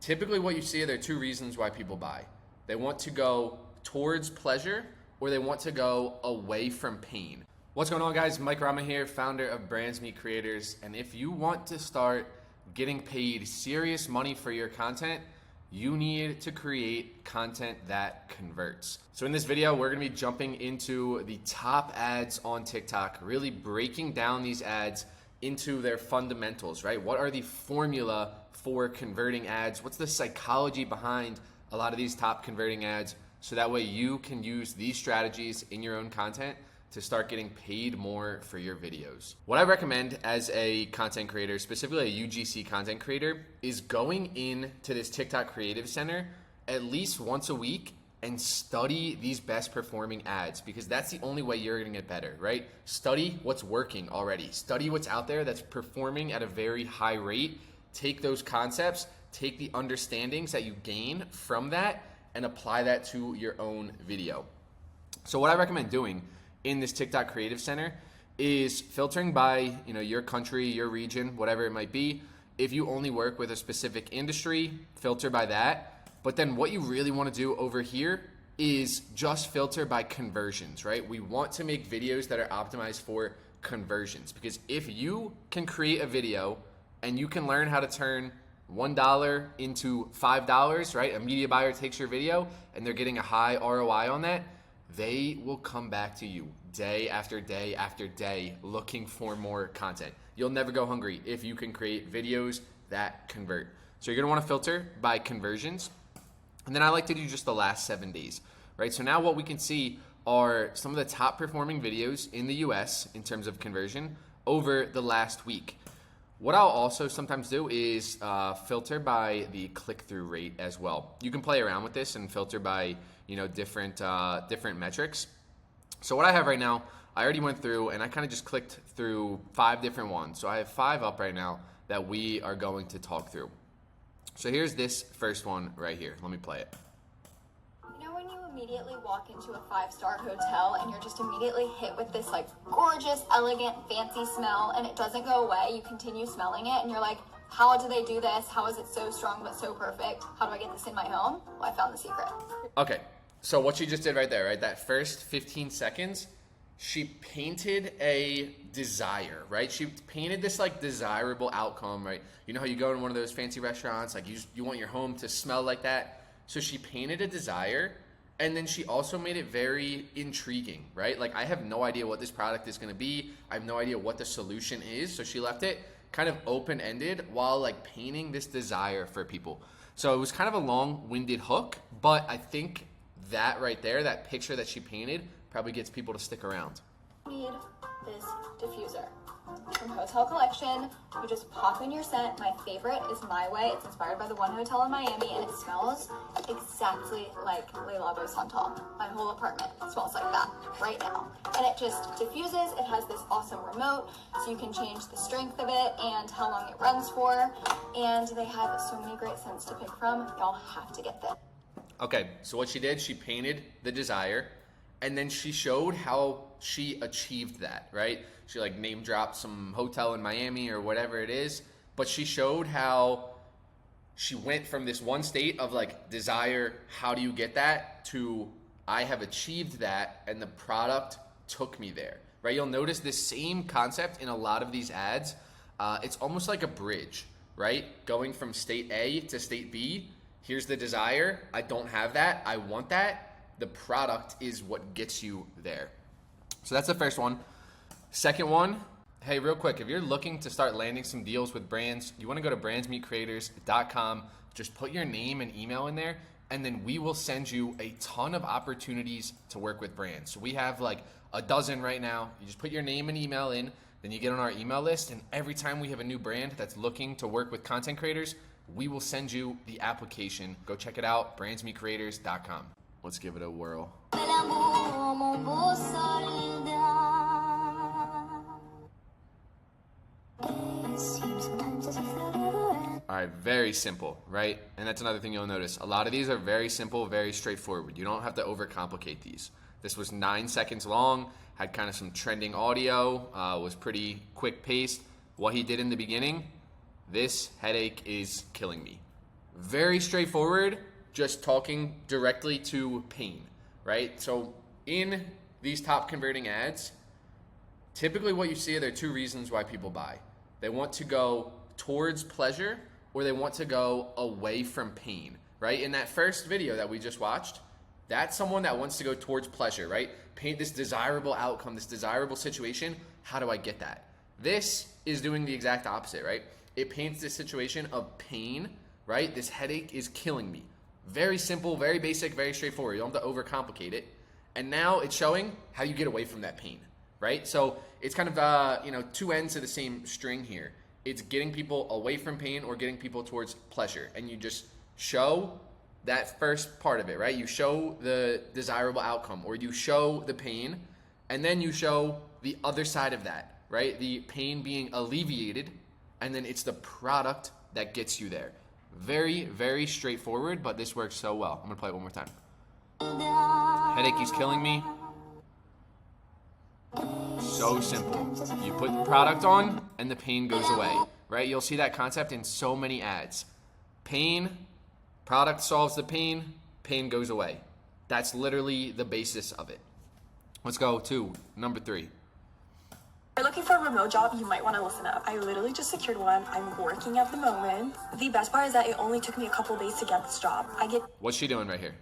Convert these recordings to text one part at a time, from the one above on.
Typically what you see are there are two reasons why people buy. They want to go towards pleasure or they want to go away from pain. What's going on, guys? Mike Rama here, founder of Brands Meet Creators. And if you want to start getting paid serious money for your content, you need to create content that converts. So in this video, we're gonna be jumping into the top ads on TikTok, really breaking down these ads into their fundamentals, right? What are the formula for converting ads? What's the psychology behind a lot of these top converting ads? So that way you can use these strategies in your own content to start getting paid more for your videos. What I recommend as a content creator, specifically a UGC content creator, is going into this TikTok Creative Center at least once a week and study these best performing ads, because that's the only way you're gonna get better, right? Study what's working already. Study what's out there that's performing at a very high rate. Take those concepts, take the understandings that you gain from that and apply that to your own video. So what I recommend doing in this TikTok Creative Center is filtering by your country, your region, whatever it might be. If you only work with a specific industry, filter by that. But then what you really want to do over here is just filter by conversions, right? We want to make videos that are optimized for conversions, because if you can create a video and you can learn how to turn $1 into $5, right? A media buyer takes your video and they're getting a high ROI on that. They will come back to you day after day after day looking for more content. You'll never go hungry if you can create videos that convert. So you're gonna wanna filter by conversions. And then I like to do just the last 7 days, right? So now what we can see are some of the top performing videos in the US in terms of conversion over the last week. What I'll also sometimes do is filter by the click-through rate as well. You can play around with this and filter by different metrics. So what I have right now, I already went through and I kind of just clicked through 5 different ones. So I have 5 up right now that we are going to talk through. So here's this first one right here. Let me play it. You know when you immediately walk into a 5-star hotel and you're just immediately hit with this like gorgeous, elegant, fancy smell and it doesn't go away, you continue smelling it and you're like, how do they do this? How is it so strong but so perfect? How do I get this in my home? Well, I found the secret. Okay, so what she just did right there, right? That first 15 seconds, she painted a desire, right? She painted this like desirable outcome, right? You know how you go in one of those fancy restaurants, like you want your home to smell like that? So she painted a desire, and then she also made it very intriguing, right? Like I have no idea what this product is gonna be. I have no idea what the solution is. So she left it kind of open-ended while like painting this desire for people. So it was kind of a long-winded hook, but I think that right there, that picture that she painted, probably gets people to stick around. Need this diffuser from Hotel Collection. You just pop in your scent. My favorite is My Way. It's inspired by the one hotel in Miami and it smells exactly like Le Labo Santal. My whole apartment smells like that right now. And it just diffuses. It has this awesome remote so you can change the strength of it and how long it runs for. And they have so many great scents to pick from. Y'all have to get this. Okay, so what she did, she painted the desire and then she showed how she achieved that, right? She like name dropped some hotel in Miami or whatever it is, but she showed how she went from this one state of like desire, how do you get that, to I have achieved that and the product took me there, right? You'll notice this same concept in a lot of these ads. It's almost like a bridge, right? Going from state A to state B. Here's the desire. I don't have that. I want that. The product is what gets you there. So that's the first one. Second one, hey, real quick, if you're looking to start landing some deals with brands, you want to go to brandsmeetcreators.com. Just put your name and email in there, and then we will send you a ton of opportunities to work with brands. So we have like a dozen right now. You just put your name and email in, then you get on our email list, and every time we have a new brand that's looking to work with content creators, we will send you the application. Go check it out, brandsmeetcreators.com. Let's give it a whirl. All right, very simple, right? And that's another thing you'll notice. A lot of these are very simple, very straightforward. You don't have to overcomplicate these. This was 9 seconds long, had kind of some trending audio, was pretty quick paced. What he did in the beginning, this headache is killing me. Very straightforward, just talking directly to pain, right? So in these top converting ads, typically what you see are there are two reasons why people buy. They want to go towards pleasure or they want to go away from pain, right? In that first video that we just watched, that's someone that wants to go towards pleasure, right? Paint this desirable outcome, this desirable situation. How do I get that? This is doing the exact opposite, right? It paints this situation of pain, right? This headache is killing me. Very simple, very basic, very straightforward. You don't have to overcomplicate it. And now it's showing how you get away from that pain, right? So it's kind of, two ends of the same string here. It's getting people away from pain or getting people towards pleasure. And you just show that first part of it, right? You show the desirable outcome or you show the pain and then you show the other side of that, right? The pain being alleviated and then it's the product that gets you there. Very, very straightforward, but this works so well. I'm gonna play it one more time. Headache is killing me. So simple. You put the product on and the pain goes away, right? You'll see that concept in so many ads. Pain, product solves the pain, pain goes away. That's literally the basis of it. Let's go to number 3. If you're looking for a remote job, you might want to listen up. I literally just secured one. I'm working at the moment. The best part is that it only took me a couple days to get this job. What's she doing right here?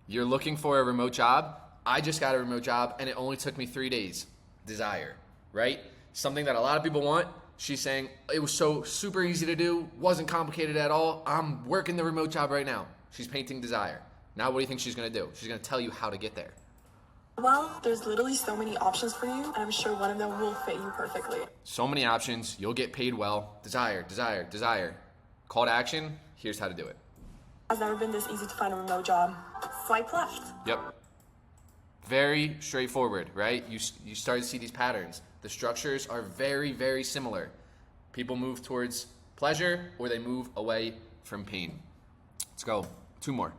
You're looking for a remote job? I just got a remote job and it only took me 3 days. Desire, right? Something that a lot of people want. She's saying it was so super easy to do, wasn't complicated at all. I'm working the remote job right now. She's painting desire. Now what do you think she's gonna do? She's gonna tell you how to get there. Well, there's literally so many options for you, and I'm sure one of them will fit you perfectly. So many options, you'll get paid well. Desire, desire, desire. Call to action, here's how to do it. It's never been this easy to find a remote job. Swipe left. Yep. Very straightforward, right? You start to see these patterns. The structures are very, very similar. People move towards pleasure or they move away from pain. Let's go. 2 more.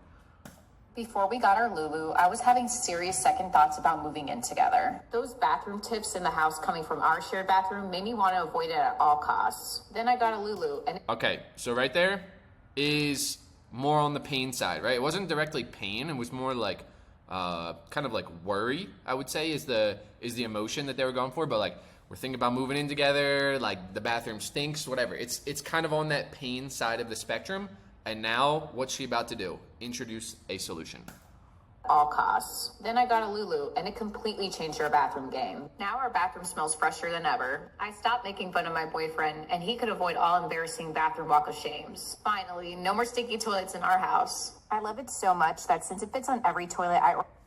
Before we got our Lulu, I was having serious second thoughts about moving in together. Those bathroom tips in the house coming from our shared bathroom made me want to avoid it at all costs. Then I got a Lulu and... Okay, so right there is more on the pain side, right? It wasn't directly pain. It was more like kind of like worry, I would say, is the emotion that they were going for. But like, we're thinking about moving in together, like the bathroom stinks, whatever. It's kind of on that pain side of the spectrum. And now, what's she about to do? Introduce a solution. All costs. Then I got a Lulu, and it completely changed our bathroom game. Now our bathroom smells fresher than ever. I stopped making fun of my boyfriend, and he could avoid all embarrassing bathroom walk of shames. Finally, no more stinky toilets in our house. I love it so much that since it fits on every toilet,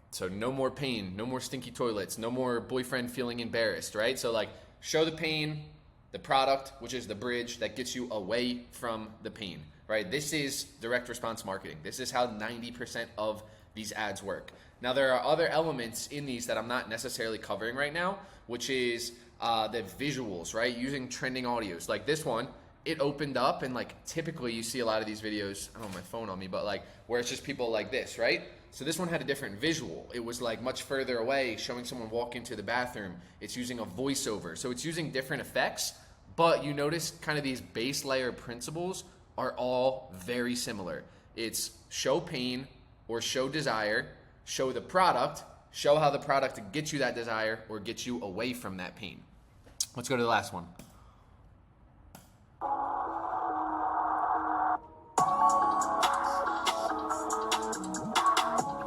So no more pain, no more stinky toilets, no more boyfriend feeling embarrassed, right? So like, show the pain, the product, which is the bridge that gets you away from the pain, right? This is direct response marketing. This is how 90% of these ads work. Now, there are other elements in these that I'm not necessarily covering right now, which is the visuals, right? Using trending audios. Like this one, it opened up and like typically you see a lot of these videos, I don't have my phone on me, but like where it's just people like this, right? So this one had a different visual. It was like much further away, showing someone walk into the bathroom. It's using a voiceover. So it's using different effects, but you notice kind of these base layer principles are all very similar. It's show pain or show desire, show the product, show how the product gets you that desire or gets you away from that pain. Let's go to the last one.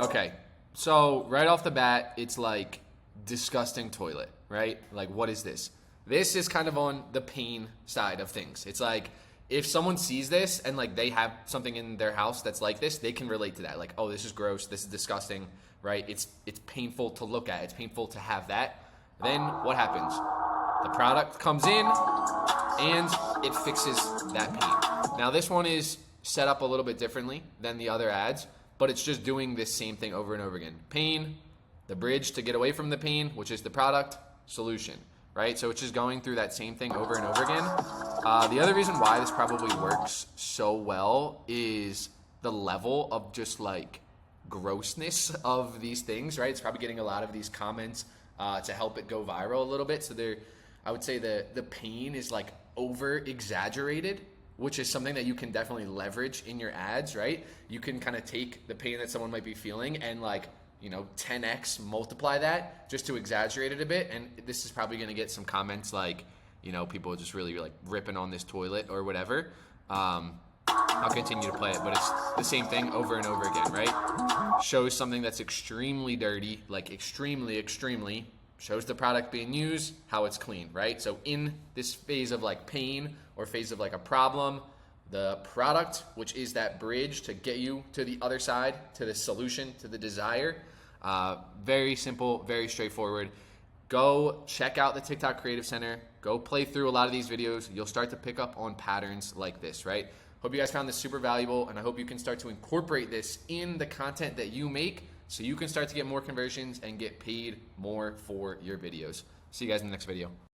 Okay, so right off the bat, it's like disgusting toilet, right? Like, what is this? This is kind of on the pain side of things. It's like, if someone sees this and like they have something in their house that's like this, they can relate to that. Like, oh, this is gross, this is disgusting, right? It's painful to look at, it's painful to have that. Then what happens? The product comes in and it fixes that pain. Now this one is set up a little bit differently than the other ads, but it's just doing this same thing over and over again. Pain, the bridge to get away from the pain, which is the product, solution, right? So it's just going through that same thing over and over again. The other reason why this probably works so well is the level of just like grossness of these things, right? It's probably getting a lot of these comments to help it go viral a little bit. So I would say the pain is like over exaggerated which is something that you can definitely leverage in your ads, right? You can kind of take the pain that someone might be feeling and 10x multiply that just to exaggerate it a bit. And this is probably going to get some comments like, people just really ripping on this toilet or whatever. I'll continue to play it, but it's the same thing over and over again, right? Shows something that's extremely dirty, extremely, shows the product being used, how it's clean, right? So in this phase of pain or phase of a problem, the product, which is that bridge to get you to the other side, to the solution, to the desire, very simple, very straightforward. Go check out the TikTok Creative Center. Go play through a lot of these videos. You'll start to pick up on patterns like this, right? Hope you guys found this super valuable, and I hope you can start to incorporate this in the content that you make so you can start to get more conversions and get paid more for your videos. See you guys in the next video.